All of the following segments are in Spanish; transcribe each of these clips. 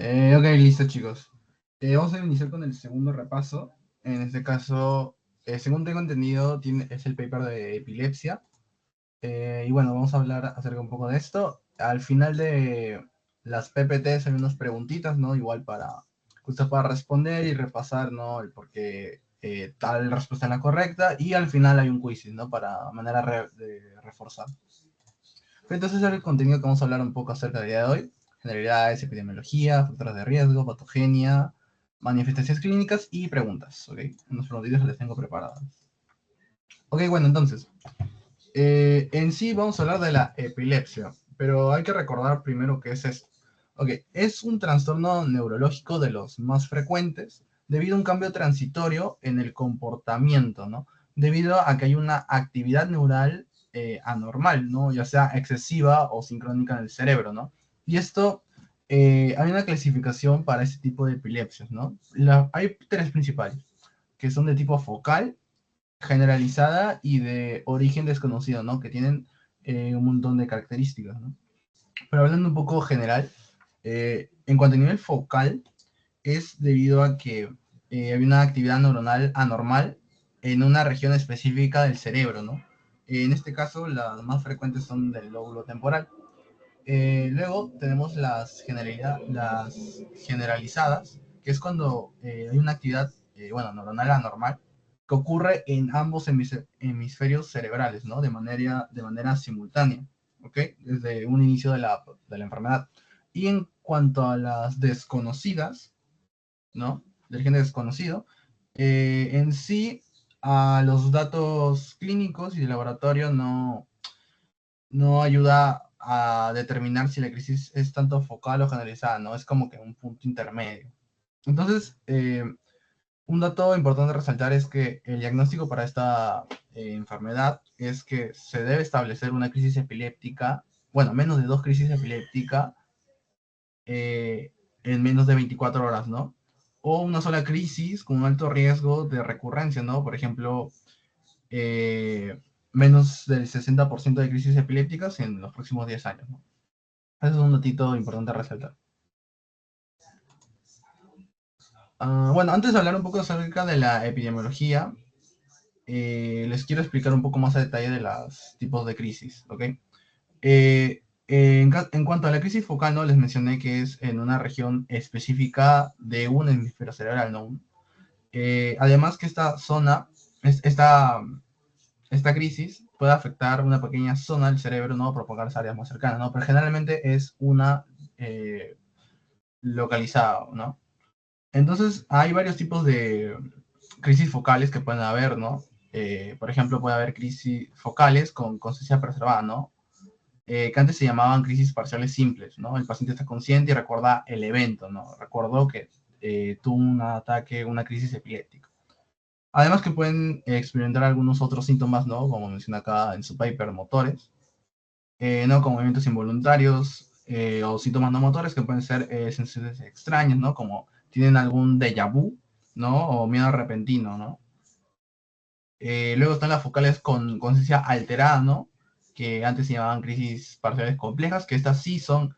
Ok, listo, chicos. Vamos a iniciar con el segundo repaso. En este caso, según tengo entendido, es el paper de epilepsia. Y bueno, vamos a hablar acerca un poco de esto. Al final de las PPTs hay unas preguntitas, ¿no? Igual para que usted pueda responder y repasar, ¿no? El por qué tal respuesta es la correcta. Y al final hay un quiz, ¿no? Para manera de reforzar. Entonces, el contenido que vamos a hablar un poco acerca del día de hoy: generalidades, epidemiología, factores de riesgo, patogenia, manifestaciones clínicas y preguntas, ¿ok? Unos preguntitos que les tengo preparados. Ok, bueno, entonces, en sí vamos a hablar de la epilepsia, pero hay que recordar primero qué es esto. Ok, es un trastorno neurológico de los más frecuentes debido a un cambio transitorio en el comportamiento, ¿no? Debido a que hay una actividad neural anormal, ¿no? Ya sea excesiva o sincrónica en el cerebro, ¿no? Y esto, hay una clasificación para este tipo de epilepsias, ¿no? Hay tres principales, que son de tipo focal, generalizada y de origen desconocido, ¿no? Que tienen un montón de características, ¿no? Pero hablando un poco general, en cuanto a nivel focal, es debido a que hay una actividad neuronal anormal en una región específica del cerebro, ¿no? En este caso, las más frecuentes son del lóbulo temporal. Luego tenemos las generalizadas, que es cuando hay una actividad, bueno, neuronal anormal, que ocurre en ambos hemisferios cerebrales, ¿no? De manera simultánea, ¿ok? Desde un inicio de la enfermedad. Y en cuanto a las desconocidas, ¿no? Del gen desconocido, en sí, a los datos clínicos y de laboratorio no ayuda a determinar si la crisis es tanto focal o generalizada, ¿no? Es como que un punto intermedio. Entonces, un dato importante a resaltar es que el diagnóstico para esta enfermedad es que se debe establecer una crisis epiléptica, bueno, menos de 2 crisis epilépticas eh, en menos de 24 horas, ¿no? O una sola crisis con un alto riesgo de recurrencia, ¿no? Por ejemplo, eh, menos del 60% de crisis epilépticas en los próximos 10 años, ¿no? Ese es un datito importante a resaltar. Bueno, antes de hablar un poco acerca de la epidemiología, les quiero explicar un poco más a detalle de los tipos de crisis, ¿ok? En cuanto a la crisis focal, ¿no? Les mencioné que es en una región específica de un hemisferio cerebral, ¿no? Además que esta zona, esta crisis puede afectar una pequeña zona del cerebro, ¿no? Propagarse a áreas más cercanas, ¿no? Pero generalmente es una eh, localizada, ¿no? Entonces, hay varios tipos de crisis focales que pueden haber, ¿no? Por ejemplo, puede haber crisis focales con conciencia preservada, ¿no? Que antes se llamaban crisis parciales simples, ¿no? El paciente está consciente y recuerda el evento, ¿no? Recordó que tuvo un ataque, una crisis epiléptica. Además que pueden experimentar algunos otros síntomas, ¿no? Como menciona acá en su paper, motores, ¿no? Como movimientos involuntarios o síntomas no motores que pueden ser sensaciones extrañas, ¿no? Como tienen algún déjà vu, ¿no? O miedo repentino, ¿no? Luego están las focales con conciencia alterada, ¿no? Que antes se llamaban crisis parciales complejas, que estas sí son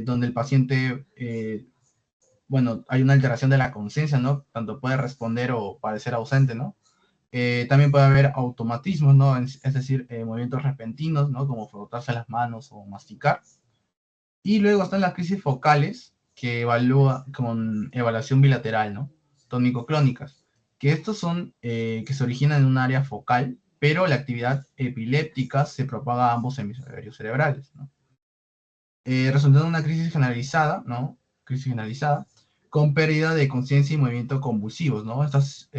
donde el paciente, bueno, hay una alteración de la conciencia, ¿no? Tanto puede responder o parecer ausente, ¿no? También puede haber automatismos, ¿no? Es decir, movimientos repentinos, ¿no? Como frotarse las manos o masticar. Y luego están las crisis focales, que evalúa con evaluación bilateral, ¿no? Tónico-clónicas, que estos son que se originan en un área focal, pero la actividad epiléptica se propaga a ambos hemisferios cerebrales, ¿no? Resultando en una crisis generalizada, ¿no? Crisis generalizada, con pérdida de conciencia y movimiento convulsivos, ¿no? Estos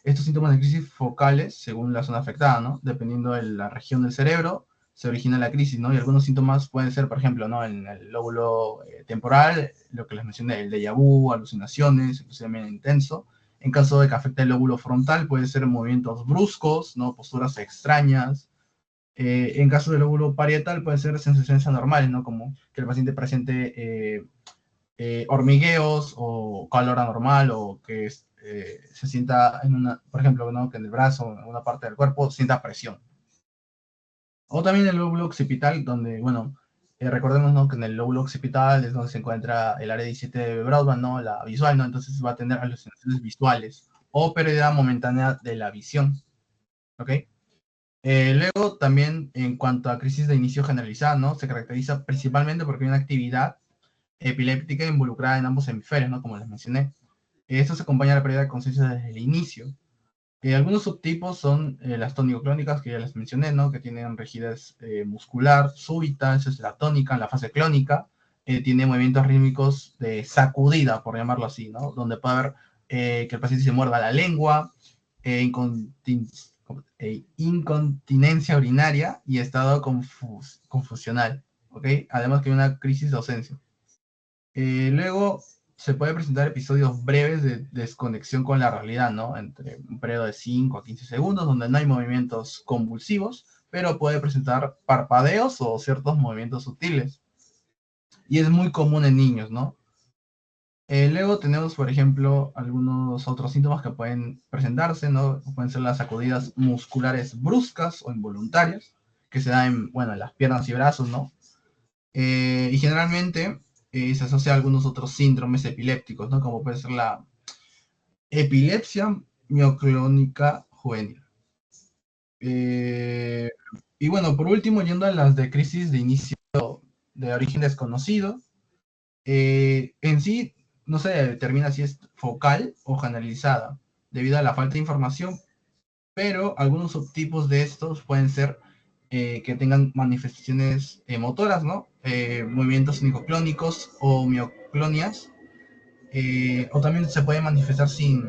síntomas de crisis focales, según la zona afectada, ¿no? Dependiendo de la región del cerebro, se origina la crisis, ¿no? Y algunos síntomas pueden ser, por ejemplo, ¿no? En el lóbulo temporal, lo que les mencioné, el déjà vu, alucinaciones, inclusive intenso. En caso de que afecte el lóbulo frontal, puede ser movimientos bruscos, ¿no? Posturas extrañas. En caso del lóbulo parietal, pueden ser sensaciones anormales, ¿no? Como que el paciente presente hormigueos o calor anormal o que se sienta por ejemplo, ¿no? Que en el brazo o en una parte del cuerpo sienta presión. O también el lóbulo occipital, donde, bueno, recordemos, ¿no? Que en el lóbulo occipital es donde se encuentra el área 17 de Brodmann, ¿no? La visual, ¿no? Entonces va a tener alucinaciones visuales o pérdida momentánea de la visión, ¿ok? Luego, también en cuanto a crisis de inicio generalizada, ¿no? Se caracteriza principalmente porque hay una actividad epiléptica involucrada en ambos hemisferios, ¿no? Como les mencioné. Esto se acompaña a la pérdida de conciencia desde el inicio. Algunos subtipos son las tónico-clónicas, que ya les mencioné, ¿no? Que tienen rigidez muscular súbita, esa es la tónica. En la fase clónica tiene movimientos rítmicos de sacudida, por llamarlo así, ¿no? Donde puede haber que el paciente se muerda la lengua, incontinencia urinaria y estado confusional, ¿ok? Además que hay una crisis de ausencia. Luego se puede presentar episodios breves de desconexión con la realidad, ¿no? Entre un periodo de 5 a 15 segundos, donde no hay movimientos convulsivos, pero puede presentar parpadeos o ciertos movimientos sutiles. Y es muy común en niños, ¿no? Luego tenemos, por ejemplo, algunos otros síntomas que pueden presentarse, ¿no? Pueden ser las sacudidas musculares bruscas o involuntarias, que se dan en, bueno, en las piernas y brazos, ¿no? Y generalmente se asocia a algunos otros síndromes epilépticos, ¿no? Como puede ser la epilepsia mioclónica juvenil. Eh, y bueno, por último, yendo a las de crisis de inicio de origen desconocido, en sí no se determina si es focal o generalizada, debido a la falta de información, pero algunos subtipos de estos pueden ser que tengan manifestaciones motoras, ¿no? Movimientos nicoclónicos o mioclonias, o también se puede manifestar sin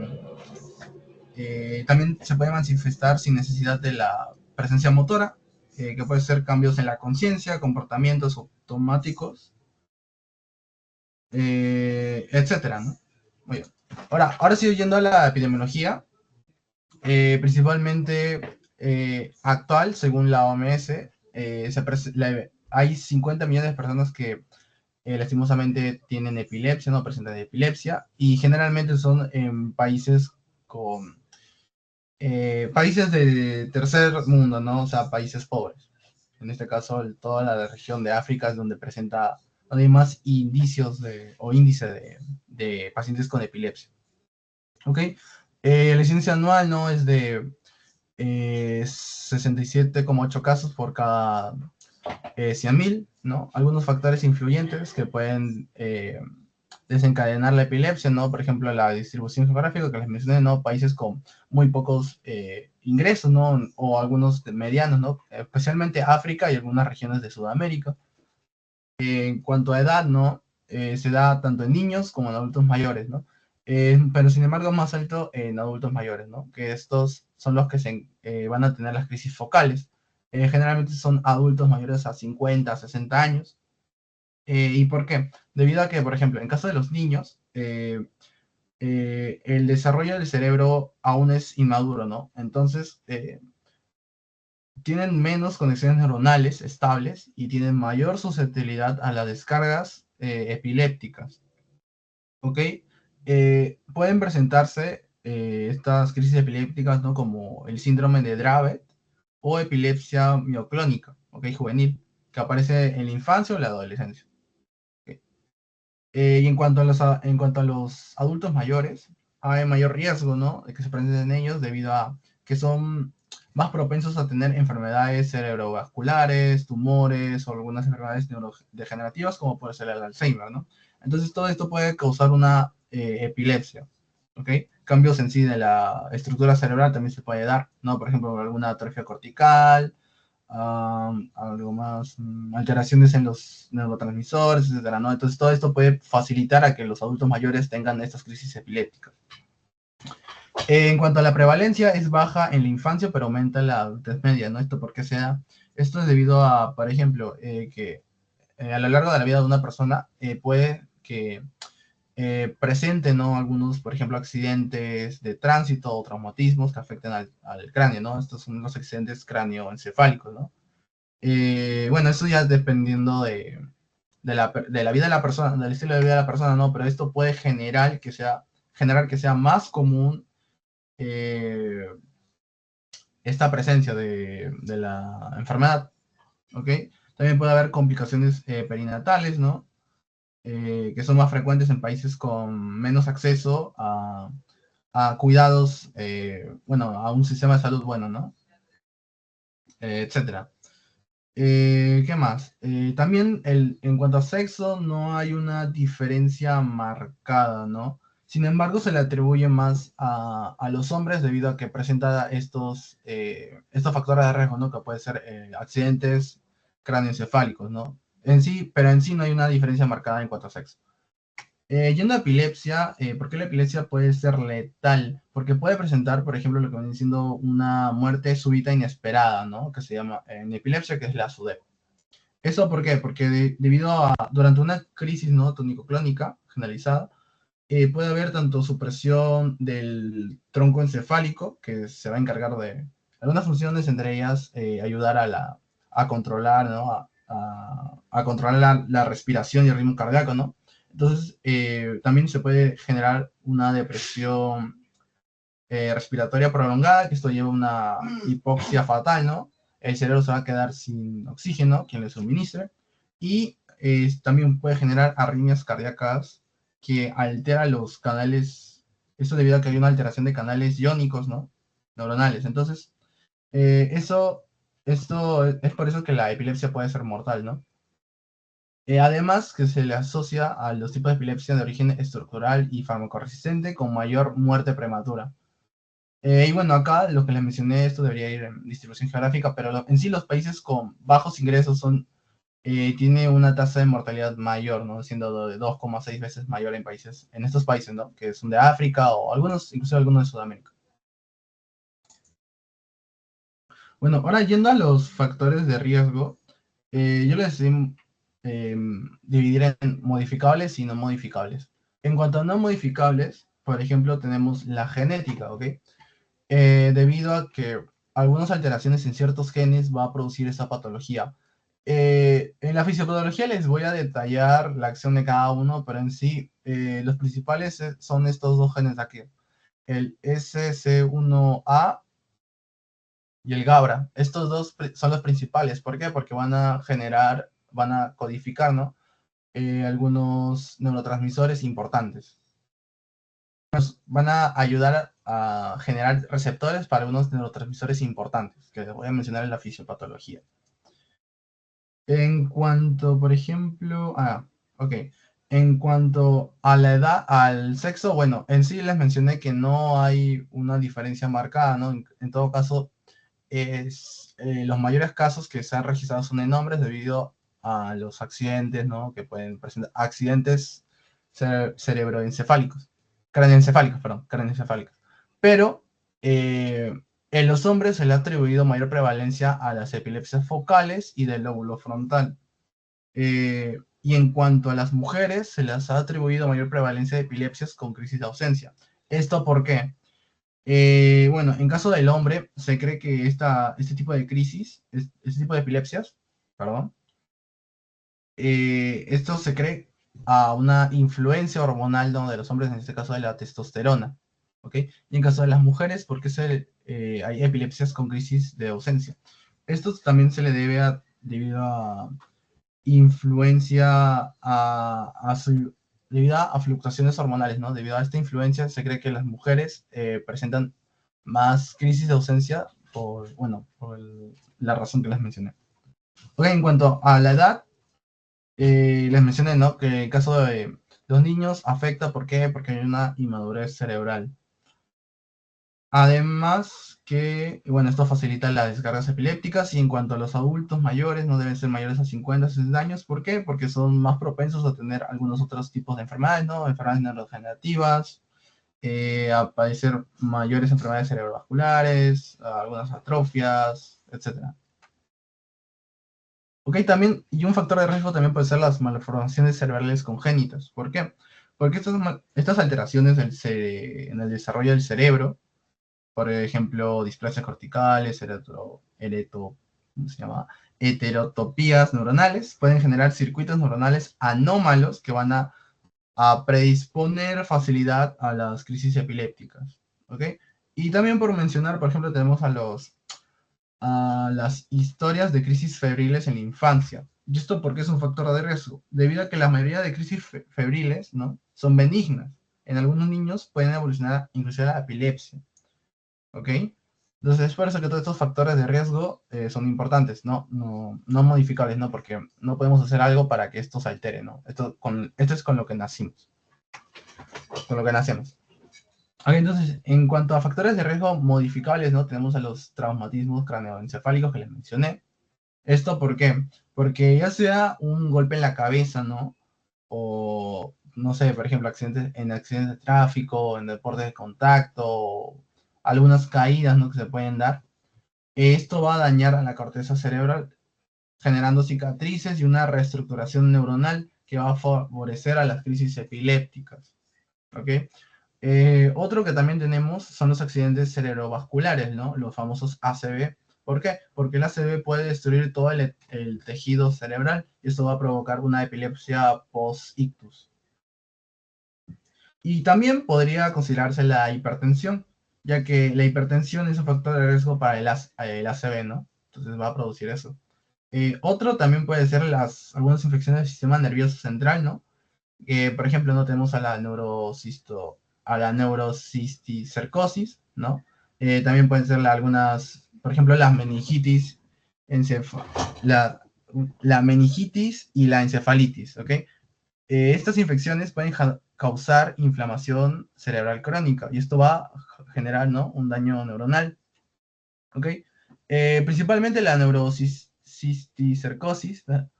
necesidad de la presencia motora, que puede ser cambios en la conciencia, comportamientos automáticos, etcétera, ¿no? Muy bien. Ahora sigo yendo a la epidemiología, principalmente actual, según la OMS, hay 50 millones de personas que lastimosamente tienen epilepsia, no presentan epilepsia, y generalmente son en países con países de tercer mundo, ¿no? O sea, países pobres. En este caso, toda la región de África es donde hay más indicios o índice de pacientes con epilepsia. ¿Ok? La incidencia anual no es de 67,8 casos por cada 100.000, ¿no? Algunos factores influyentes que pueden desencadenar la epilepsia, ¿no? Por ejemplo, la distribución geográfica que les mencioné, ¿no? Países con muy pocos ingresos, ¿no? O algunos medianos, ¿no? Especialmente África y algunas regiones de Sudamérica. En cuanto a edad, ¿no? Se da tanto en niños como en adultos mayores, ¿no? Pero sin embargo más alto en adultos mayores, ¿no? Que estos son los que van a tener las crisis focales. Generalmente son adultos mayores a 50, 60 años. ¿Y por qué? Debido a que, por ejemplo, en caso de los niños, el desarrollo del cerebro aún es inmaduro, ¿no? Entonces, tienen menos conexiones neuronales estables y tienen mayor susceptibilidad a las descargas epilépticas, ¿ok? Pueden presentarse estas crisis epilépticas, ¿no? Como el síndrome de Dravet o epilepsia mioclónica, ¿ok? Juvenil, que aparece en la infancia o la adolescencia. ¿Ok? Y en cuanto a los adultos mayores, hay mayor riesgo, ¿no? De que se presenten en ellos debido a que son más propensos a tener enfermedades cerebrovasculares, tumores o algunas enfermedades neurodegenerativas como puede ser el Alzheimer, ¿no? Entonces todo esto puede causar una epilepsia, ¿ok? Cambios en sí de la estructura cerebral también se puede dar, ¿no? Por ejemplo, alguna atrofia cortical, algo más, alteraciones en los neurotransmisores, etcétera, ¿no? Entonces todo esto puede facilitar a que los adultos mayores tengan estas crisis epilépticas. En cuanto a la prevalencia, es baja en la infancia, pero aumenta en la adultez media, ¿no? ¿Esto por qué se da? Esto es debido a, por ejemplo, que a lo largo de la vida de una persona puede que presente, ¿no? Algunos, por ejemplo, accidentes de tránsito o traumatismos que afecten al cráneo, ¿no? Estos son los accidentes cráneoencefálicos, ¿no? Bueno, eso ya dependiendo de la vida de la persona, del estilo de vida de la persona, ¿no? Pero esto puede generar que sea más común eh, esta presencia de la enfermedad. ¿ok? También puede haber complicaciones perinatales, ¿no? Que son más frecuentes en países con menos acceso a cuidados, bueno, a un sistema de salud bueno, ¿no? Etcétera. ¿Qué más? También en cuanto a sexo, no hay una diferencia marcada, ¿no? Sin embargo, se le atribuye más a los hombres debido a que presenta estos factores de riesgo, ¿no? Que pueden ser accidentes cráneoencefálicos, ¿no? Pero en sí no hay una diferencia marcada en cuanto a sexo. Yendo a epilepsia, ¿por qué la epilepsia puede ser letal? Porque puede presentar, por ejemplo, lo que viene siendo una muerte súbita inesperada, ¿no? Que se llama en epilepsia, que es la SUDEP. ¿Eso por qué? Porque debido a, durante una crisis, ¿no? Tónico-clónica generalizada, puede haber tanto supresión del tronco encefálico, que se va a encargar de algunas funciones, entre ellas ayudar a controlar, ¿no? A controlar la respiración y el ritmo cardíaco, ¿no? Entonces, también se puede generar una depresión respiratoria prolongada, que esto lleva a una hipoxia fatal, ¿no? El cerebro se va a quedar sin oxígeno, quien le suministre, y también puede generar arritmias cardíacas que alteran los canales, eso debido a que hay una alteración de canales iónicos, ¿no? Neuronales. Entonces, eso, esto es por eso que la epilepsia puede ser mortal, ¿no? Además, que se le asocia a los tipos de epilepsia de origen estructural y farmacoresistente con mayor muerte prematura. Y bueno, acá lo que les mencioné, esto debería ir en distribución geográfica, pero en sí los países con bajos ingresos tiene una tasa de mortalidad mayor, ¿no? Siendo de 2,6 veces mayor en estos países, ¿no? Que son de África o algunos, incluso algunos de Sudamérica. Bueno, ahora yendo a los factores de riesgo, yo les decidí dividir en modificables y no modificables. En cuanto a no modificables, por ejemplo, tenemos la genética, ¿ok? Debido a que algunas alteraciones en ciertos genes va a producir esa patología. En la fisiopatología les voy a detallar la acción de cada uno, pero en sí los principales son estos dos genes de aquí, el SC1A y el GABRA. Estos dos son los principales. ¿Por qué? Porque van a codificar, ¿no? Algunos neurotransmisores importantes. Van a ayudar a generar receptores para algunos neurotransmisores importantes, que les voy a mencionar en la fisiopatología. En cuanto, por ejemplo, ok. En cuanto a la edad, al sexo, bueno, en sí les mencioné que no hay una diferencia marcada, ¿no? En todo caso, los mayores casos que se han registrado son en hombres debido a los accidentes, ¿no? Que pueden presentar accidentes cerebroencefálicos, craneoencefálicos, perdón, craneoencefálicos. Pero eh, en los hombres se le ha atribuido mayor prevalencia a las epilepsias focales y del lóbulo frontal. Y en cuanto a las mujeres, se les ha atribuido mayor prevalencia de epilepsias con crisis de ausencia. ¿Esto por qué? Bueno, en caso del hombre, se cree que este tipo de crisis, este tipo de epilepsias, perdón, esto se cree a una influencia hormonal, ¿no? De los hombres, en este caso de la testosterona, ¿ok? Y en caso de las mujeres, porque hay epilepsias con crisis de ausencia. Esto también se le debe debido a influencia debido a fluctuaciones hormonales, ¿no? Debido a esta influencia se cree que las mujeres presentan más crisis de ausencia bueno, la razón que les mencioné. Ok, en cuanto a la edad, les mencioné, ¿no? Que el caso de los niños afecta, ¿por qué? Porque hay una inmadurez cerebral. Además que, bueno, esto facilita las descargas epilépticas y en cuanto a los adultos mayores, no deben ser mayores a 50 60 años. ¿Por qué? Porque son más propensos a tener algunos otros tipos de enfermedades, ¿no? Enfermedades neurodegenerativas, a padecer mayores enfermedades cerebrovasculares, algunas atrofias, etcétera. Ok, también, y un factor de riesgo también puede ser las malformaciones cerebrales congénitas. ¿Por qué? Porque estas alteraciones en el desarrollo del cerebro, por ejemplo, displasias corticales, ¿cómo se llama? Heterotopías neuronales, pueden generar circuitos neuronales anómalos que van a predisponer facilidad a las crisis epilépticas. ¿Ok? Y también por mencionar, por ejemplo, tenemos a las historias de crisis febriles en la infancia. ¿Y esto por qué es un factor de riesgo? Debido a que la mayoría de crisis febriles, ¿no?, son benignas. En algunos niños pueden evolucionar inclusive a la epilepsia, ¿ok? Entonces es por eso que todos estos factores de riesgo son importantes, no modificables, ¿no? Porque no podemos hacer algo para que esto se altere, ¿no? Esto es con lo que nacimos, con lo que nacemos. Ok, entonces, en cuanto a factores de riesgo modificables, ¿no? Tenemos a los traumatismos craneoencefálicos que les mencioné. ¿Esto por qué? Porque ya sea un golpe en la cabeza, ¿no? O, no sé, por ejemplo, accidentes de tráfico, en deportes de contacto, o algunas caídas, ¿no?, que se pueden dar. Esto va a dañar a la corteza cerebral, generando cicatrices y una reestructuración neuronal que va a favorecer a las crisis epilépticas. ¿Ok? Otro que también tenemos son los accidentes cerebrovasculares, ¿no? Los famosos ACV. ¿Por qué? Porque el ACV puede destruir todo el tejido cerebral y esto va a provocar una epilepsia post-ictus. Y también podría considerarse la hipertensión, ya que la hipertensión es un factor de riesgo para el ACV, ¿no? Entonces va a producir eso. Otro también puede ser algunas infecciones del sistema nervioso central, ¿no? Por ejemplo, no tenemos a la neurocisticercosis, ¿no? También pueden ser algunas, por ejemplo, las meningitis, la, la meningitis y la encefalitis, ¿ok? Estas infecciones pueden causar inflamación cerebral crónica y esto va a generar, ¿no?, un daño neuronal, ¿ok? Principalmente la neurocisticercosis, ¿verdad?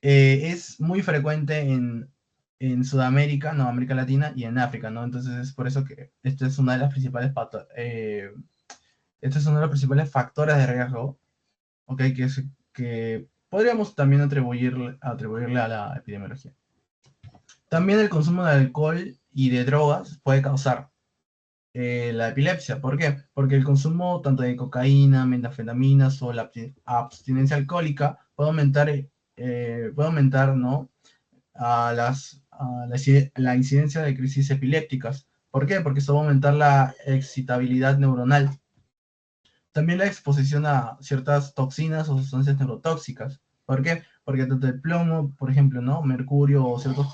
Es muy frecuente en Sudamérica, no, América Latina y en África, ¿no? Entonces es por eso que esto es una de las principales este es uno de los principales factores de riesgo, ¿ok? Que podríamos también atribuirle a la epidemiología. También el consumo de alcohol y de drogas puede causar la epilepsia. ¿Por qué? Porque el consumo tanto de cocaína, metanfetaminas o la abstinencia alcohólica puede aumentar, ¿no?, la incidencia de crisis epilépticas. ¿Por qué? Porque esto va a aumentar la excitabilidad neuronal. También la exposición a ciertas toxinas o sustancias neurotóxicas. ¿Por qué? Porque tanto el plomo, por ejemplo, ¿no?, mercurio o ciertos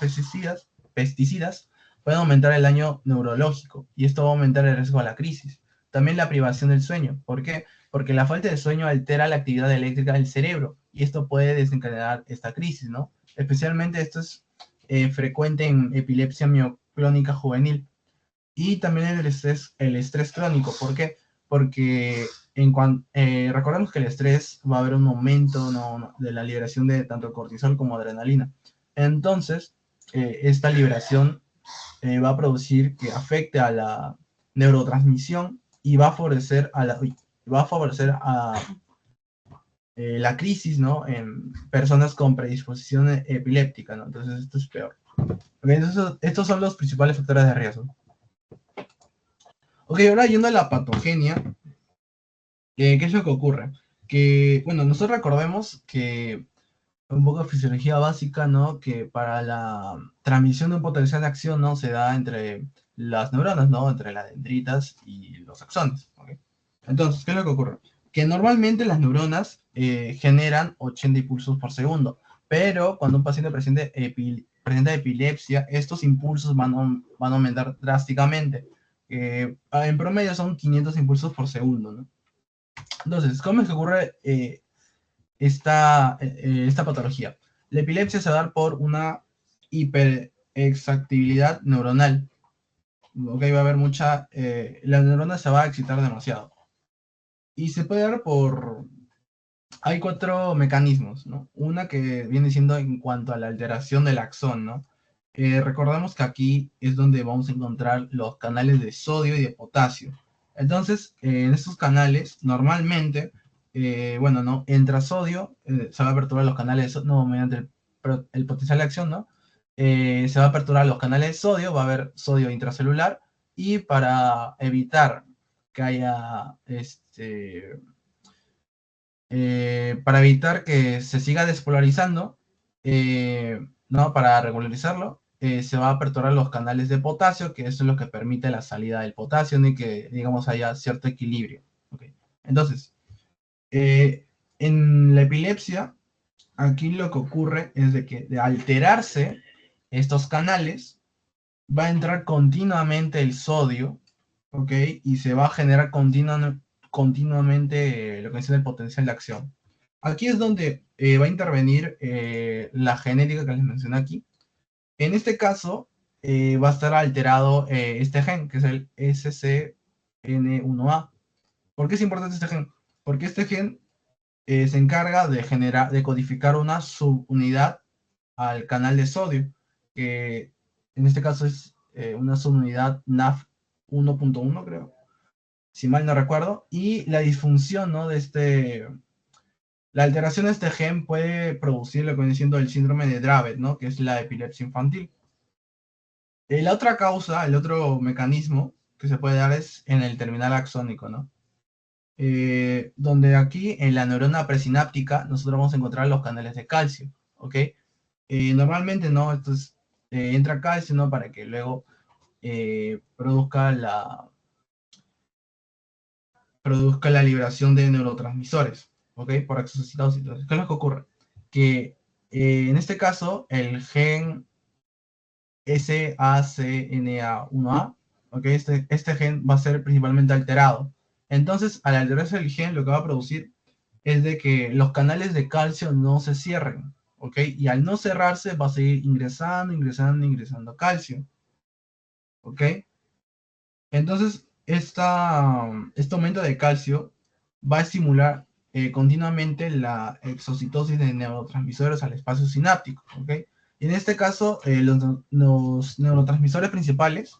pesticidas pueden aumentar el daño neurológico y esto va a aumentar el riesgo a la crisis. También la privación del sueño. ¿Por qué? Porque la falta de sueño altera la actividad eléctrica del cerebro y esto puede desencadenar esta crisis, ¿no? Especialmente esto es frecuente en epilepsia mioclónica juvenil. Y también el estrés crónico. ¿Por qué? Porque recordemos que el estrés va a haber un aumento, ¿no?, de la liberación de tanto cortisol como adrenalina. Entonces, esta liberación va a producir que afecte a la neurotransmisión y va a favorecer la crisis, ¿no?, en personas con predisposición epiléptica, ¿no? Entonces esto es peor. Okay, entonces, estos son los principales factores de riesgo. Ok, ahora yendo a la patogenia, ¿qué es lo que ocurre? Que, bueno, nosotros recordemos que un poco de fisiología básica, ¿no?, que para la transmisión de un potencial de acción, ¿no?, se da entre las neuronas, ¿no?, entre las dendritas y los axones, ¿ok? Entonces, ¿qué es lo que ocurre? Que normalmente las neuronas generan 80 impulsos por segundo, pero cuando un paciente presenta epilepsia, estos impulsos van a aumentar drásticamente. En promedio son 500 impulsos por segundo, ¿no? Entonces, ¿cómo es que ocurre esta patología? La epilepsia se va a dar por una hiperexactibilidad neuronal. Ok, va a haber la neurona se va a excitar demasiado. Y se puede dar hay 4 mecanismos, ¿no? Una que viene siendo en cuanto a la alteración del axón, ¿no? Recordemos que aquí es donde vamos a encontrar los canales de sodio y de potasio. Entonces, en estos canales, normalmente, bueno, ¿no?, entra sodio, se va a aperturar los canales de sodio, no, mediante el potencial de acción, ¿no? Se va a aperturar los canales de sodio, va a haber sodio intracelular, y para evitar que haya para evitar que se siga despolarizando, ¿no?, para regularizarlo, se va a aperturar los canales de potasio, que eso es lo que permite la salida del potasio, ¿no?, y que, digamos, haya cierto equilibrio. ¿Okay? Entonces, Eh, en la epilepsia, aquí lo que ocurre es de que de alterarse estos canales, va a entrar continuamente el sodio, ¿ok? Y se va a generar continuamente lo que es el potencial de acción. Aquí es donde va a intervenir la genética que les mencioné aquí. En este caso, va a estar alterado este gen, que es el SCN1A. ¿Por qué es importante este gen? Porque este gen se encarga de generar, de codificar una subunidad al canal de sodio, que en este caso es una subunidad NAF 1.1, creo, si mal no recuerdo, y la disfunción, ¿no? La alteración de este gen puede producir lo que viene siendo el síndrome de Dravet, ¿no? Que es la epilepsia infantil. La otra causa, el otro mecanismo que se puede dar es en el terminal axónico, ¿no? Donde aquí en la neurona presináptica nosotros vamos a encontrar los canales de calcio, ¿ok? Normalmente, ¿no? Entra calcio, ¿no? Para que luego produzca la liberación de neurotransmisores, ¿ok? Por exocitosis. Entonces, ¿qué es lo que ocurre? Que en este caso, el gen SACNA1A, ¿ok? Este gen va a ser principalmente alterado. Entonces, al alterarse el gen, lo que va a producir es de que los canales de calcio no se cierren, ¿ok? Y al no cerrarse, va a seguir ingresando calcio, ¿ok? Entonces, este aumento de calcio va a estimular continuamente la exocitosis de neurotransmisores al espacio sináptico, ¿ok? Y en este caso, los neurotransmisores principales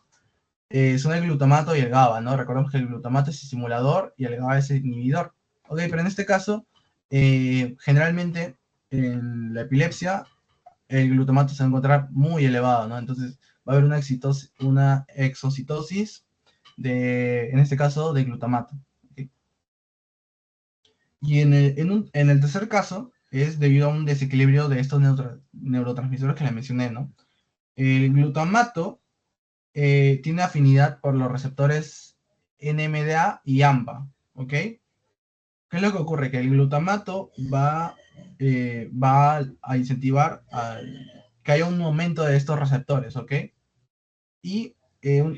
son el glutamato y el GABA, ¿no? Recordemos que el glutamato es estimulador y el GABA es inhibidor, ¿ok? Pero en este caso, generalmente en la epilepsia, el glutamato se va a encontrar muy elevado, ¿no? Entonces va a haber una exocitosis en este caso, de glutamato. ¿Ok? Y en el tercer caso es debido a un desequilibrio de estos neurotransmisores que les mencioné, ¿no? El glutamato tiene afinidad por los receptores NMDA y AMPA, ¿ok? ¿Qué es lo que ocurre? Que el glutamato va a incentivar que haya un aumento de estos receptores, ¿ok? Y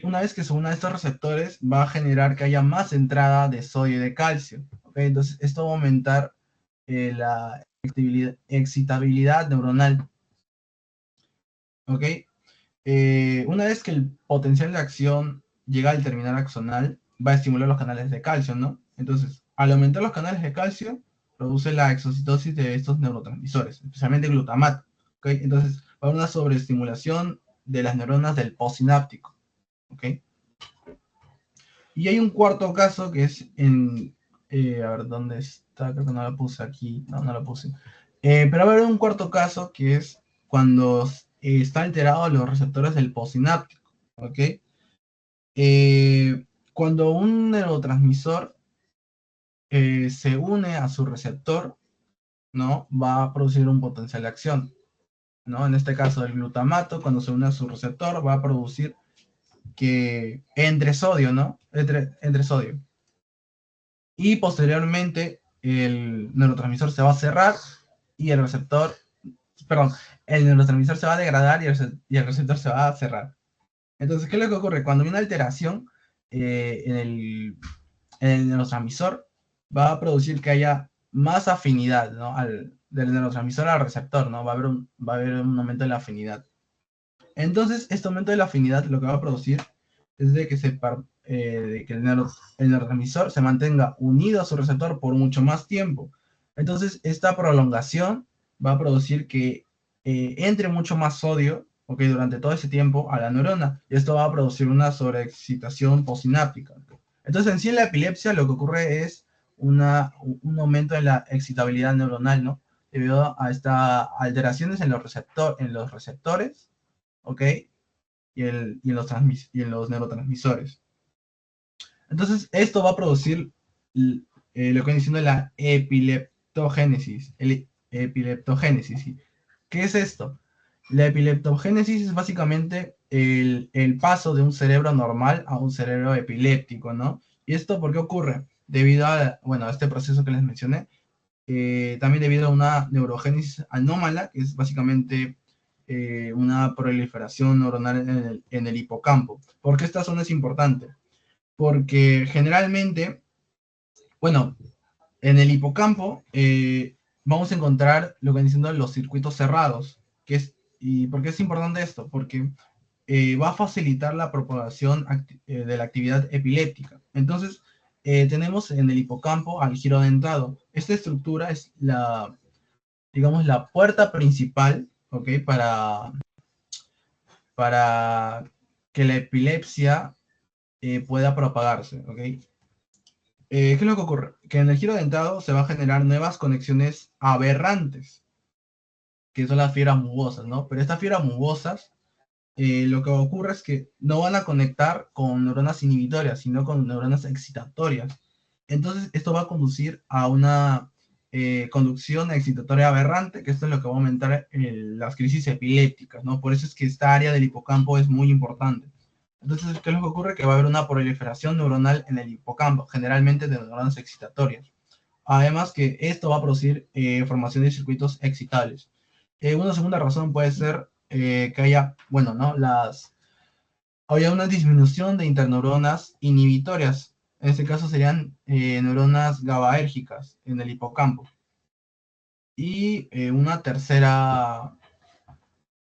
una vez que se una a estos receptores, va a generar que haya más entrada de sodio y de calcio. ¿Okay? Entonces, esto va a aumentar la excitabilidad neuronal. ¿Ok? Una vez que el potencial de acción llega al terminal axonal, va a estimular los canales de calcio, ¿no? Entonces, al aumentar los canales de calcio, produce la exocitosis de estos neurotransmisores, especialmente glutamato. ¿Ok? Entonces, va a haber una sobreestimulación de las neuronas del postsináptico. ¿Ok? Y hay un cuarto caso que es a ver, ¿dónde está? Creo que no lo puse aquí. No, no lo puse. Pero va a haber un cuarto caso que es cuando está alterado los receptores del postsináptico. ¿Ok? Cuando un neurotransmisor se une a su receptor, ¿no? Va a producir un potencial de acción, ¿no? En este caso, el glutamato, cuando se une a su receptor, va a producir que entre sodio, ¿no? Entre sodio. Y posteriormente el neurotransmisor se va a cerrar y el receptor, perdón, el neurotransmisor se va a degradar y el receptor se va a cerrar. Entonces, ¿qué es lo que ocurre? Cuando hay una alteración en el neurotransmisor, va a producir que haya más afinidad, ¿no? Del neurotransmisor al receptor, ¿no? Va a haber un aumento de la afinidad. Entonces, este aumento de la afinidad lo que va a producir es de que el neurotransmisor se mantenga unido a su receptor por mucho más tiempo. Entonces, esta prolongación va a producir que entre mucho más sodio, ¿ok? Durante todo ese tiempo a la neurona. Y esto va a producir una sobreexcitación postsináptica. Entonces, en sí, en la epilepsia lo que ocurre es un aumento de la excitabilidad neuronal, ¿no? Debido a estas alteraciones en los receptores, ¿ok? Y en los neurotransmisores. Entonces, esto va a producir lo que viene diciendo la epileptogénesis. ¿Sí? ¿Qué es esto? La epileptogénesis es básicamente el paso de un cerebro normal a un cerebro epiléptico, ¿no? ¿Y esto por qué ocurre? debido a, bueno, a este proceso que les mencioné, también debido a una neurogénesis anómala, que es básicamente una proliferación neuronal en el hipocampo. ¿Por qué esta zona es importante? Porque generalmente, bueno, en el hipocampo vamos a encontrar lo que vienen siendo los circuitos cerrados. ¿Y por qué es importante esto? Porque va a facilitar la propagación de la actividad epiléptica. Entonces, tenemos en el hipocampo al giro dentado. Esta estructura es la, digamos, la puerta principal, ¿ok? Para que la epilepsia pueda propagarse, ¿ok? ¿Qué es lo que ocurre? Que en el giro dentado se van a generar nuevas conexiones aberrantes, que son las fibras mugosas, ¿no? Pero estas fibras mugosas, lo que ocurre es que no van a conectar con neuronas inhibitorias, sino con neuronas excitatorias. Entonces, esto va a conducir a una conducción excitatoria aberrante, que esto es lo que va a aumentar las crisis epilépticas, ¿no? Por eso es que esta área del hipocampo es muy importante. Entonces, ¿qué es lo que ocurre? Que va a haber una proliferación neuronal en el hipocampo, generalmente de neuronas excitatorias. Además que esto va a producir formación de circuitos excitables. Una segunda razón puede ser que haya, bueno, ¿no? Haya una disminución de interneuronas inhibitorias. En este caso serían neuronas GABAérgicas en el hipocampo. Y una tercera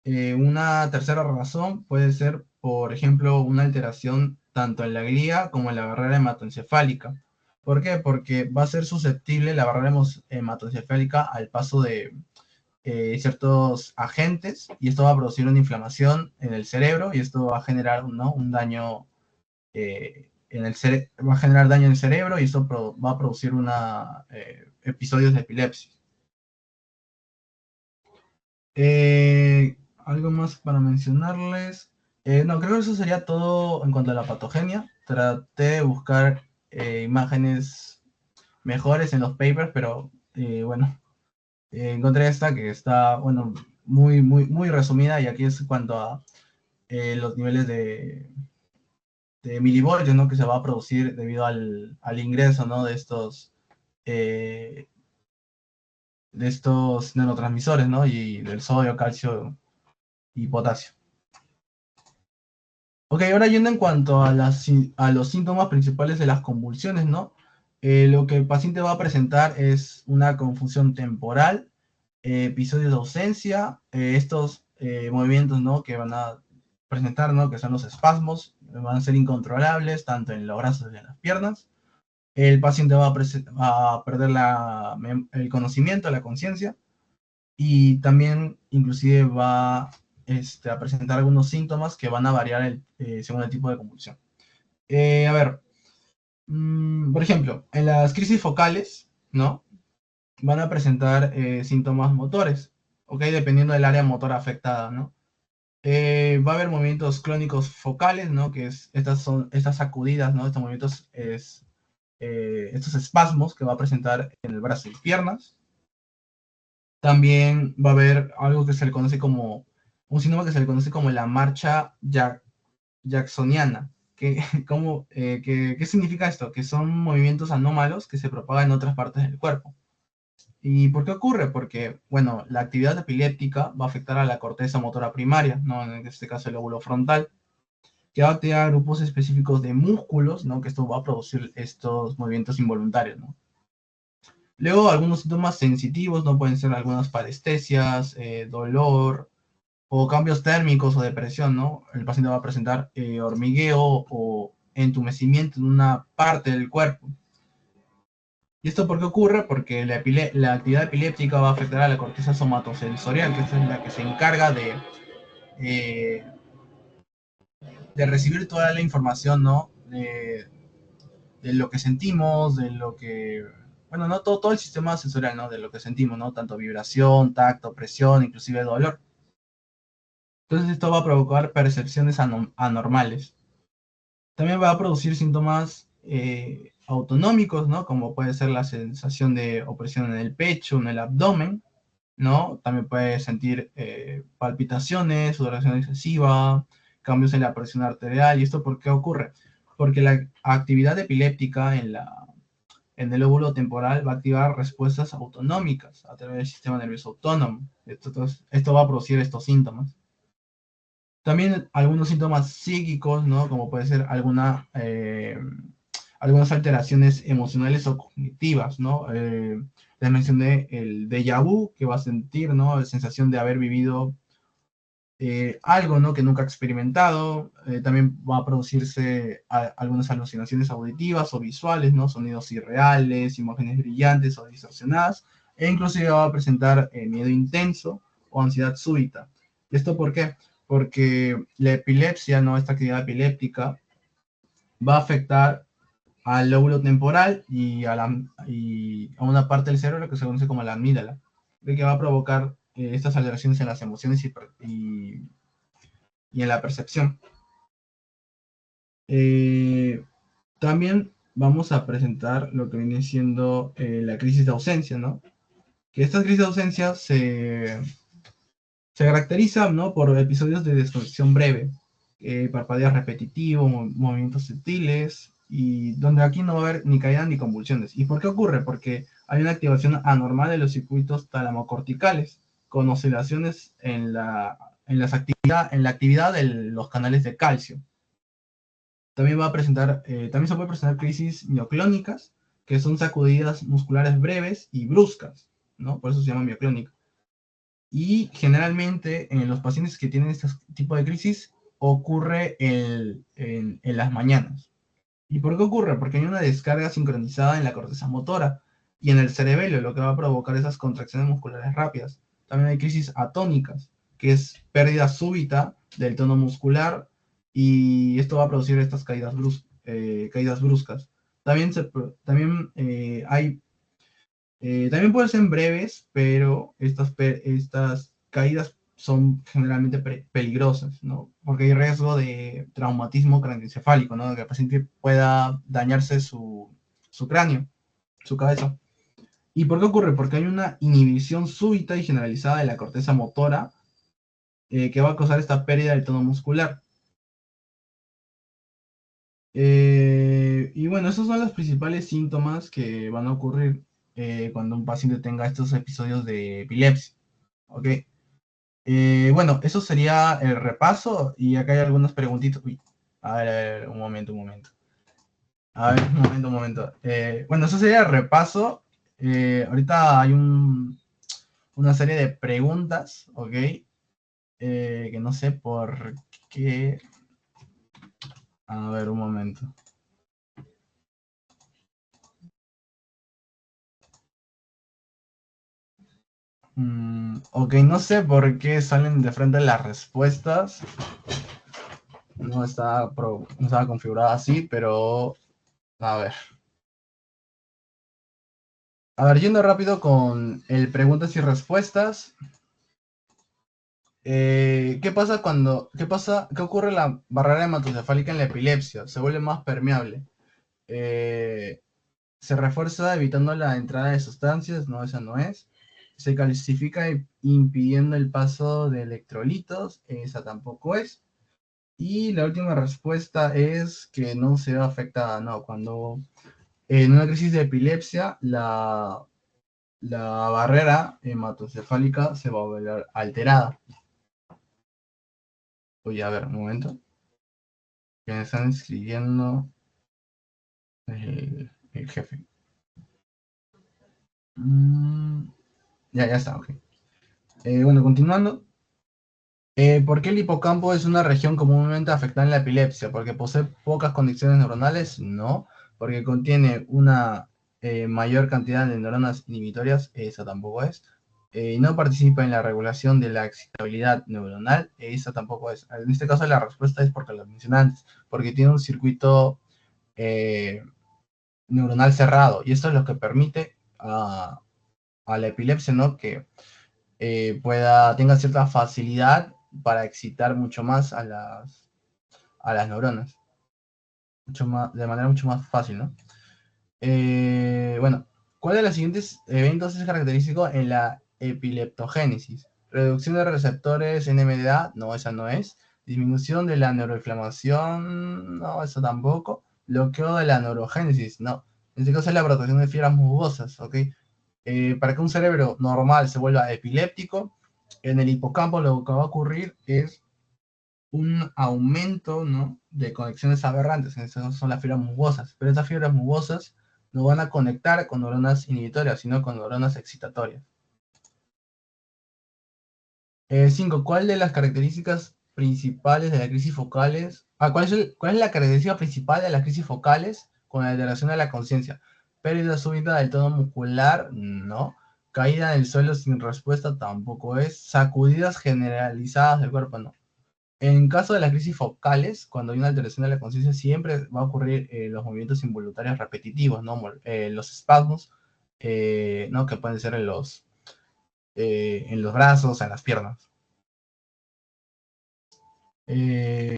razón puede ser, por ejemplo, una alteración tanto en la glía como en la barrera hematoencefálica. ¿Por qué? Porque va a ser susceptible la barrera hematoencefálica al paso de ciertos agentes y esto va a producir una inflamación en el cerebro y esto va a generar, ¿no?, un daño va a generar daño en el cerebro y esto va a producir episodios de epilepsia. Algo más para mencionarles. No, creo que eso sería todo en cuanto a la patogenia. Traté de buscar imágenes mejores en los papers, pero bueno, encontré esta que está, bueno, muy resumida y aquí es en cuanto a los niveles de milivoltios, ¿no?, que se va a producir debido al ingreso, ¿no?, eh, de estos neurotransmisores, ¿no?, y del sodio, calcio y potasio. Ok, ahora yendo en cuanto a los síntomas principales de las convulsiones, ¿no? Lo que el paciente va a presentar es una confusión temporal, episodios de ausencia, estos movimientos, ¿no?, que van a presentar, ¿no?, que son los espasmos, van a ser incontrolables tanto en los brazos y en las piernas. El paciente va a perder el conocimiento, la conciencia, y también inclusive va a presentar algunos síntomas que van a variar según el tipo de convulsión. A ver, por ejemplo, en las crisis focales, ¿no?, van a presentar síntomas motores, ¿ok? Dependiendo del área motora afectada, ¿no? Va a haber movimientos clónicos focales, ¿no? Que son estas sacudidas, ¿no? Estos movimientos, estos espasmos que va a presentar en el brazo y piernas. También va a haber algo que se le conoce como, un síndrome que se le conoce como la marcha jacksoniana. ¿Qué significa esto? Que son movimientos anómalos que se propagan en otras partes del cuerpo. ¿Y por qué ocurre? Porque, bueno, la actividad epiléptica va a afectar a la corteza motora primaria, ¿no?, en este caso el lóbulo frontal, que va a activar grupos específicos de músculos, ¿no?, que esto va a producir estos movimientos involuntarios, ¿no? Luego, algunos síntomas sensitivos, ¿no? Pueden ser algunas parestesias, dolor, o cambios térmicos o depresión, ¿no? El paciente va a presentar hormigueo o entumecimiento en una parte del cuerpo. ¿Y esto por qué ocurre? Porque la actividad epiléptica va a afectar a la corteza somatosensorial, que esta es la que se encarga eh, de recibir toda la información, ¿no? De lo que sentimos, de lo que, bueno, no todo el sistema sensorial, ¿no?, de lo que sentimos, ¿no? Tanto vibración, tacto, presión, inclusive dolor. Entonces esto va a provocar percepciones anormales. También va a producir síntomas autonómicos, ¿no? Como puede ser la sensación de opresión en el pecho, en el abdomen, ¿no? También puede sentir palpitaciones, sudoración excesiva, cambios en la presión arterial. ¿Y esto por qué ocurre? Porque la actividad epiléptica en el lóbulo temporal va a activar respuestas autonómicas a través del sistema nervioso autónomo. Esto va a producir estos síntomas. También algunos síntomas psíquicos, ¿no? Como puede ser algunas alteraciones emocionales o cognitivas, ¿no? Les mencioné el déjà vu, que va a sentir, ¿no? La sensación de haber vivido algo, ¿no? Que nunca ha experimentado. También va a producirse algunas alucinaciones auditivas o visuales, ¿no? Sonidos irreales, imágenes brillantes o distorsionadas. E inclusive va a presentar miedo intenso o ansiedad súbita. ¿Esto por qué? Porque la epilepsia, ¿no? Esta actividad epiléptica va a afectar al lóbulo temporal y a una parte del cerebro que se conoce como la amígdala, de que va a provocar estas alteraciones en las emociones y en la percepción. También vamos a presentar lo que viene siendo la crisis de ausencia, ¿no? Que esta crisis de ausencia se caracteriza, ¿no? Por episodios de desconexión breve, parpadeo repetitivo, movimientos sutiles, y donde aquí no va a haber ni caída ni convulsiones. ¿Y por qué ocurre? Porque hay una activación anormal de los circuitos talamocorticales, con oscilaciones en la actividad de los canales de calcio. También también se puede presentar crisis mioclónicas, que son sacudidas musculares breves y bruscas, ¿no? Por eso se llama mioclónica. Y generalmente en los pacientes que tienen este tipo de crisis ocurre en las mañanas. ¿Y por qué ocurre? Porque hay una descarga sincronizada en la corteza motora y en el cerebelo, lo que va a provocar esas contracciones musculares rápidas. También hay crisis atónicas, que es pérdida súbita del tono muscular, y esto va a producir estas caídas bruscas. También pueden ser breves, pero estas caídas son generalmente peligrosas, ¿no? Porque hay riesgo de traumatismo craneoencefálico, ¿no? Que el paciente pueda dañarse su cráneo, su cabeza. ¿Y por qué ocurre? Porque hay una inhibición súbita y generalizada de la corteza motora, que va a causar esta pérdida del tono muscular. Y bueno, esos son los principales síntomas que van a ocurrir cuando un paciente tenga estos episodios de epilepsia. ¿Ok? Bueno, eso sería el repaso, y acá hay algunas preguntitas. Uy, a ver, un momento, un momento. A ver, un momento. Bueno, eso sería el repaso. Ahorita hay una serie de preguntas, ¿ok? Que no sé por qué. A ver, un momento. Ok, no sé por qué salen de frente las respuestas. No estaba configurada así, pero a ver. A ver, yendo rápido con el preguntas y respuestas. ¿Qué ocurre la barrera hematocefálica en la epilepsia? Se vuelve más permeable. Se refuerza evitando la entrada de sustancias, no, esa no es. Se calcifica impidiendo el paso de electrolitos, esa tampoco es. Y la última respuesta es que no se ve afectada, no. Cuando en una crisis de epilepsia, la barrera hematocefálica se va a ver alterada. Oye, a ver, un momento. Que me están escribiendo el jefe. Ya está, ok. Bueno, continuando. ¿Por qué el hipocampo es una región comúnmente afectada en la epilepsia? ¿Porque posee pocas conexiones neuronales? No. ¿Porque contiene una mayor cantidad de neuronas inhibitorias? Esa tampoco es. ¿No participa en la regulación de la excitabilidad neuronal? Esa tampoco es. En este caso la respuesta es porque lo mencioné antes, porque tiene un circuito eh, neuronal cerrado, y esto es lo que permite a la epilepsia, ¿no? Que tenga cierta facilidad para excitar mucho más a las neuronas, de manera mucho más fácil, ¿no? Bueno, ¿cuál de los siguientes eventos es característico en la epileptogénesis? Reducción de receptores NMDA, no, esa no es. Disminución de la neuroinflamación, no, eso tampoco. Bloqueo de la neurogénesis, no. En este caso es la brotación de fibras musgosas, ¿ok? Para que un cerebro normal se vuelva epiléptico, en el hipocampo lo que va a ocurrir es un aumento, ¿no?, de conexiones aberrantes, en este caso son las fibras musgosas, pero estas fibras musgosas no van a conectar con neuronas inhibitorias, sino con neuronas excitatorias. 5. ¿Cuál de las características principales de las crisis focales? ¿Cuál es la característica principal de las crisis focales con alteración de la conciencia? Pérdida súbita del tono muscular, no. Caída en el suelo sin respuesta, tampoco es. Sacudidas generalizadas del cuerpo, no. En caso de las crisis focales, cuando hay una alteración de la conciencia, siempre va a ocurrir los movimientos involuntarios repetitivos, ¿no? Los espasmos, ¿no?, que pueden ser en los brazos, en las piernas. Eh,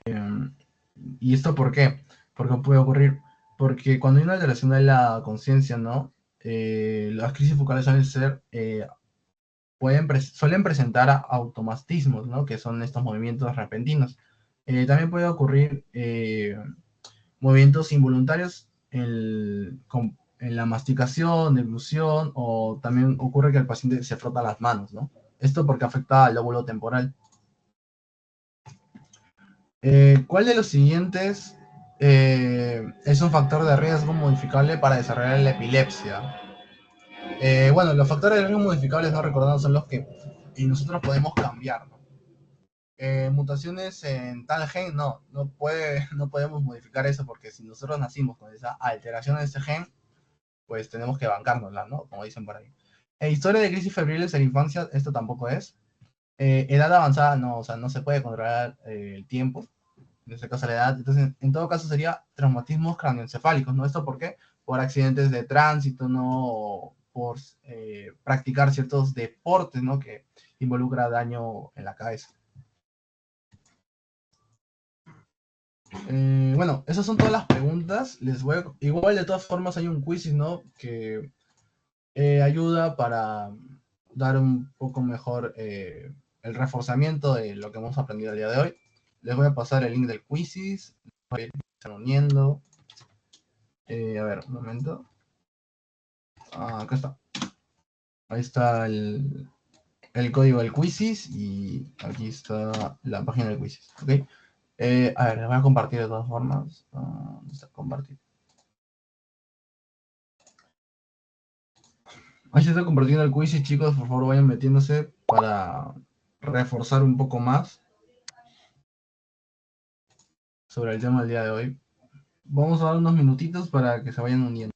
¿Y esto por qué? Porque puede ocurrir. Porque cuando hay una alteración de la conciencia, ¿no? Las crisis focales suelen presentar automatismos, ¿no? Que son estos movimientos repentinos. También puede ocurrir movimientos involuntarios en la masticación, deglución, o también ocurre que el paciente se frota las manos, ¿no? Esto porque afecta al lóbulo temporal. ¿Cuál de los siguientes es un factor de riesgo modificable para desarrollar la epilepsia? Bueno, los factores de riesgo modificables no recordados son los que nosotros podemos cambiar, ¿no? Mutaciones en tal gen, no podemos modificar eso porque si nosotros nacimos con esa alteración en ese gen, pues tenemos que bancárnosla, ¿no? Como dicen por ahí. Historia de crisis febriles en la infancia, esto tampoco es. Edad avanzada, no, o sea, no se puede controlar el tiempo, en este caso la edad. Entonces, en todo caso sería traumatismos craneoencefálicos, ¿no? ¿Esto por qué? Por accidentes de tránsito, ¿no? Por practicar ciertos deportes, ¿no?, que involucra daño en la cabeza. Bueno, esas son todas las preguntas. Igual de todas formas hay un quiz, ¿no?, que ayuda para dar un poco mejor el reforzamiento de lo que hemos aprendido el día de hoy. Les voy a pasar el link del quizzes, voy a ir uniendo. A ver, un momento. Acá está. Ahí está el código del quizzes y aquí está la página del quizzes. ¿Ok? A ver, les voy a compartir de todas formas. ¿Dónde está compartir? Ahí se está compartiendo el quiz y chicos, por favor vayan metiéndose para reforzar un poco más sobre el tema del día de hoy. Vamos a dar unos minutitos para que se vayan uniendo.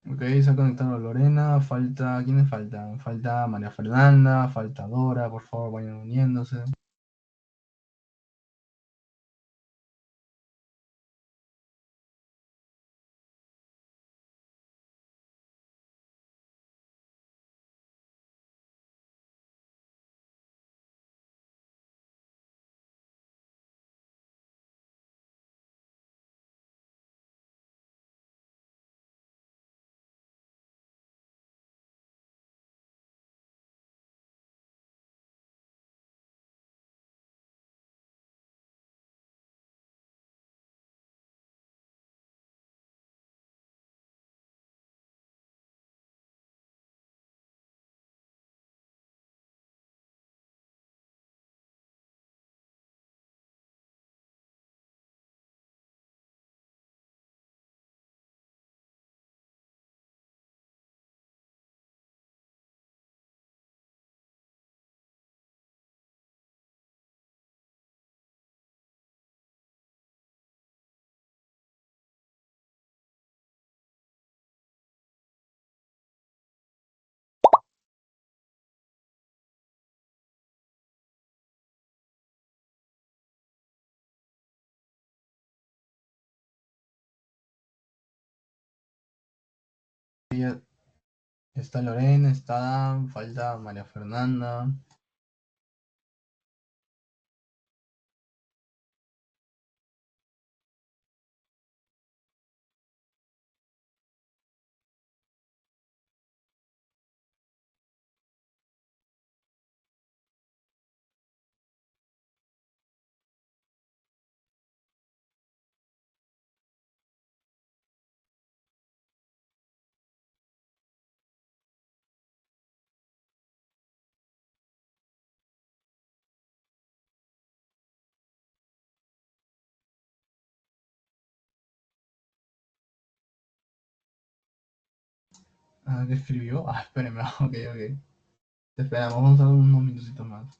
Ok, se ha conectado Lorena, ¿quiénes faltan? Falta María Fernanda, falta Dora, por favor vayan uniéndose. Está Lorena, está Dan, falta María Fernanda. Ah, ¿qué escribió? Ah, espérenme, ok, ok. Te esperamos, vamos a dar unos minutitos más.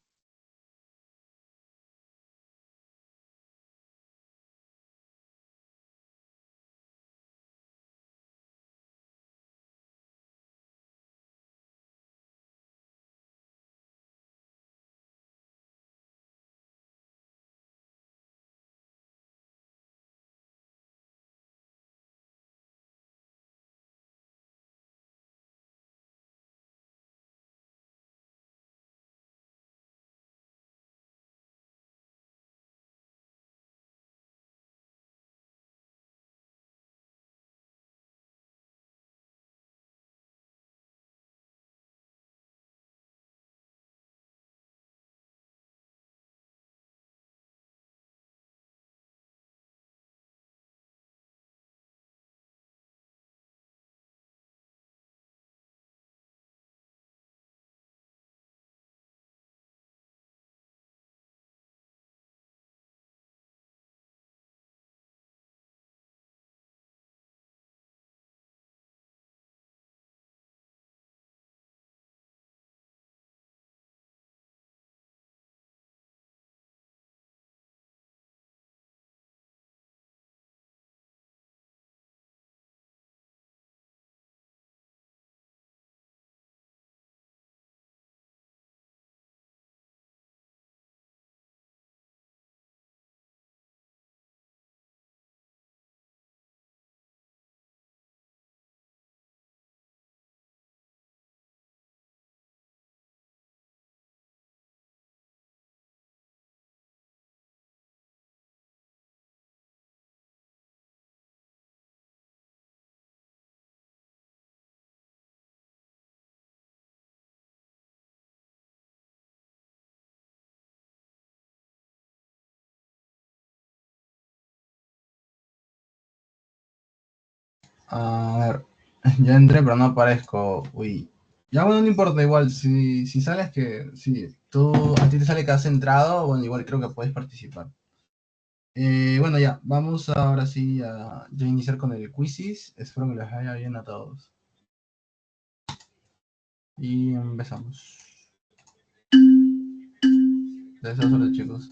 A ver, ya entré, pero no aparezco. Uy. Ya bueno, no importa, igual, si sales que, si tú, a ti te sale que has entrado, bueno, igual creo que puedes participar. Bueno, ya, vamos ahora sí a ya iniciar con el quizzes. Espero que les vaya bien a todos. Y empezamos. Deseo suerte, chicos.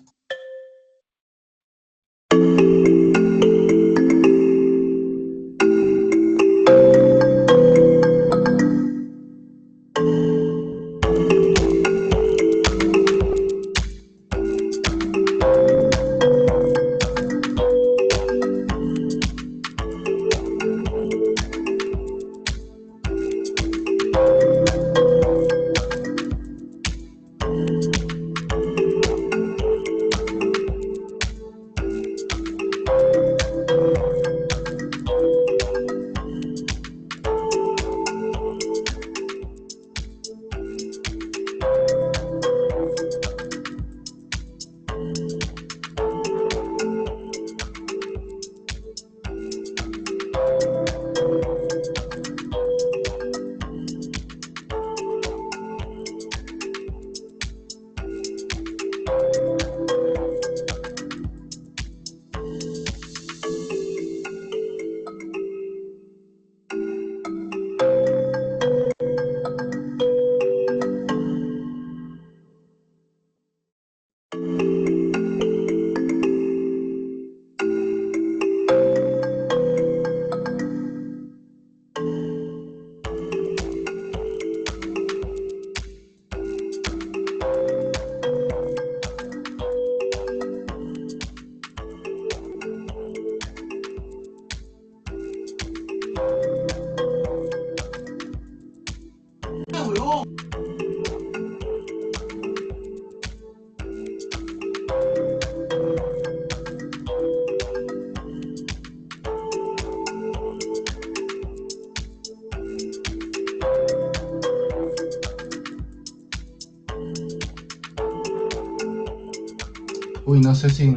Uy, no sé si...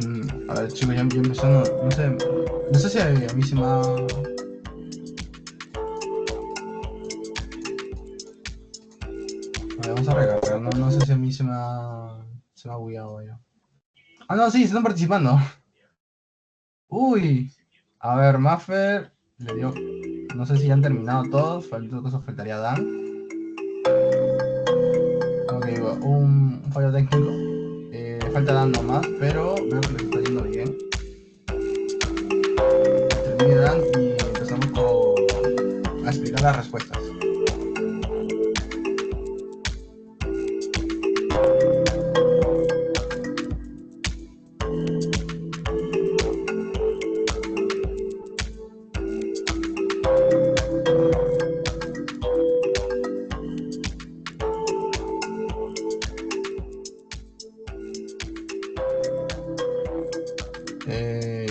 A ver, chicos, ya empezó, no sé... No sé si a mí se me ha... A ver, vamos a recargar, no sé si a mí se me ha... Se me ha bugueado ya. Ah, no, sí, están participando. Uy. A ver, Maffer le dio... No sé si ya han terminado todos, faltaría Dan. Ok, un fallo técnico. Falta Dan nomás, pero veo que les está yendo bien. Termine Dan y empezamos a explicar las respuestas.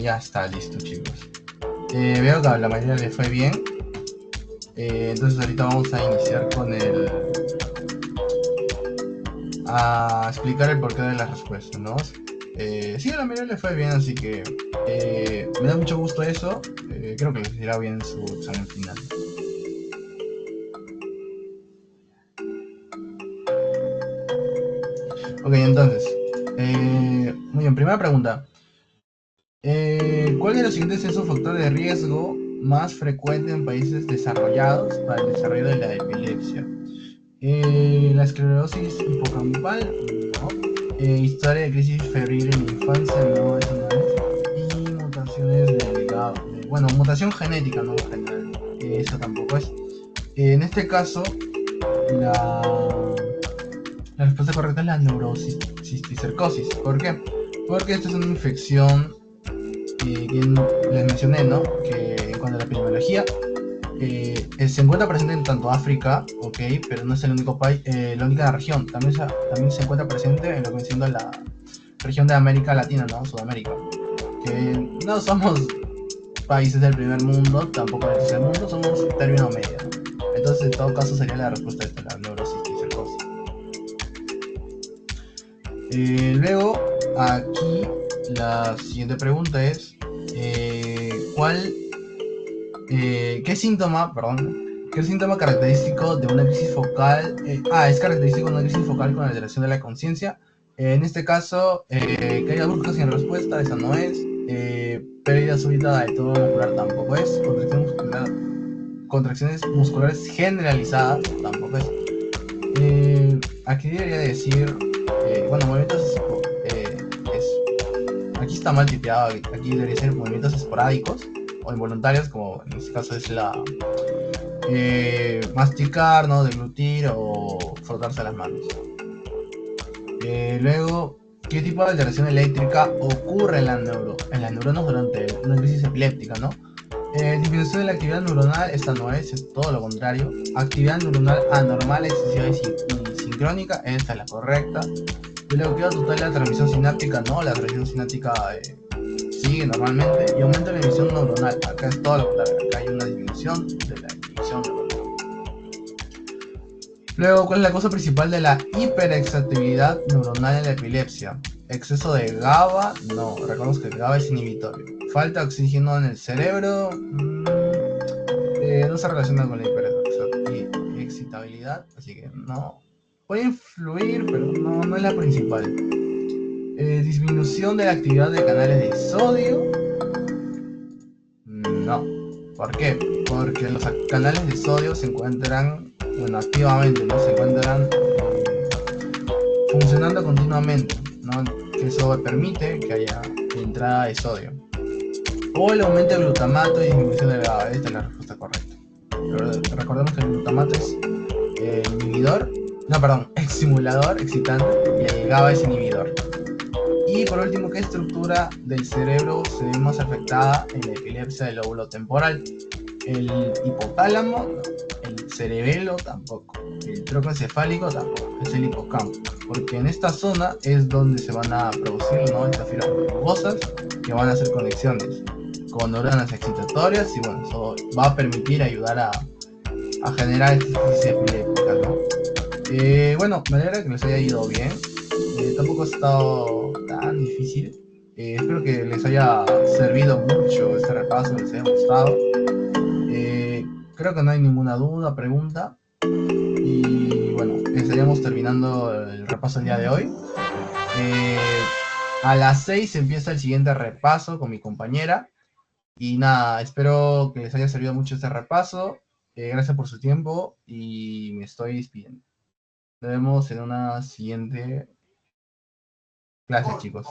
Ya está listo, chicos. Veo que a la mayoría le fue bien. Entonces ahorita vamos a iniciar con a explicar el porqué de las respuestas, ¿no? Sí, a la mayoría le fue bien, así que me da mucho gusto eso. Creo que les irá bien su examen final. Ok, entonces, muy bien, primera pregunta. ¿Cuál de los siguientes es un factor de riesgo más frecuente en países desarrollados para el desarrollo de la epilepsia? La esclerosis hipocampal, no. Historia de crisis febril en la infancia, no, eso no es. Y mutaciones bueno, mutación genética, no general, eso tampoco es. En este caso, la, la respuesta correcta es la neurocisticercosis. ¿Por qué? Porque esta es una infección que les mencioné, ¿no? Que en cuanto a la epidemiología, se encuentra presente en tanto África, ok, pero no es el único país, la única región. También se encuentra presente en lo que viene siendo la región de América Latina, ¿no? Sudamérica. Que no somos países del primer mundo, tampoco del tercer mundo, somos término medio, ¿no? Entonces, en todo caso, sería la respuesta de la neurocisticercosis. Luego, aquí la siguiente pregunta es: ¿cuál ¿qué síntoma, perdón, qué síntoma característico de una crisis focal? Es característico de una crisis focal con alteración de la conciencia. En este caso, caída brusca sin respuesta, esa no es. Pérdida súbita del tono muscular tampoco es. Contracciones musculares generalizadas tampoco es. Aquí debería decir, bueno, movimientos aquí está mal tipeado, aquí debería ser movimientos esporádicos o involuntarios, como en este caso es masticar, ¿no? Deglutir o frotarse las manos. Luego, ¿qué tipo de alteración eléctrica ocurre en las neuronas durante una crisis epiléptica, ¿no? Disminución de la actividad neuronal, esta no es todo lo contrario. Actividad neuronal anormal, excesiva y sincrónica, esta es la correcta. Bloqueo total de la transmisión sináptica, no, la transmisión sináptica sigue normalmente. Y aumenta la emisión neuronal, acá es todo lo contrario, acá hay una disminución de la emisión neuronal. Luego, ¿cuál es la causa principal de la hiperexcitabilidad neuronal en la epilepsia? Exceso de GABA, no, recordemos que el GABA es inhibitorio. Falta de oxígeno en el cerebro, no se relaciona con la hiperexcitabilidad, así que no. Puede influir, pero no es la principal. Disminución de la actividad de canales de sodio, no. ¿Por qué? Porque los canales de sodio se encuentran, bueno, activamente, ¿no? Se encuentran funcionando continuamente, ¿no? Que eso permite que haya entrada de sodio. O el aumento de glutamato y disminución del GABA. Esta es la respuesta correcta. Pero recordemos que el glutamato es inhibidor, no, perdón, estimulador, excitante, y el GABA es inhibidor. Y por último, ¿qué estructura del cerebro se ve más afectada en la epilepsia del lóbulo temporal? El hipotálamo, no. El cerebelo tampoco. El tronco encefálico tampoco. Es el hipocampo. Porque en esta zona es donde se van a producir, ¿no? Estas fibras bulbosas que van a hacer conexiones con neuronas excitatorias y bueno, eso va a permitir ayudar a generar estas crisis epilépticas, ¿no? Bueno, me alegra que les haya ido bien. Tampoco he estado tan difícil. Espero que les haya servido mucho este repaso, que les haya gustado. Creo que no hay ninguna duda, pregunta. Y bueno, estaríamos terminando el repaso el día de hoy. Eh, a las 6 empieza el siguiente repaso con mi compañera. Y nada, espero que les haya servido mucho este repaso. Gracias por su tiempo y me estoy despidiendo. Nos vemos en una siguiente clase, chicos.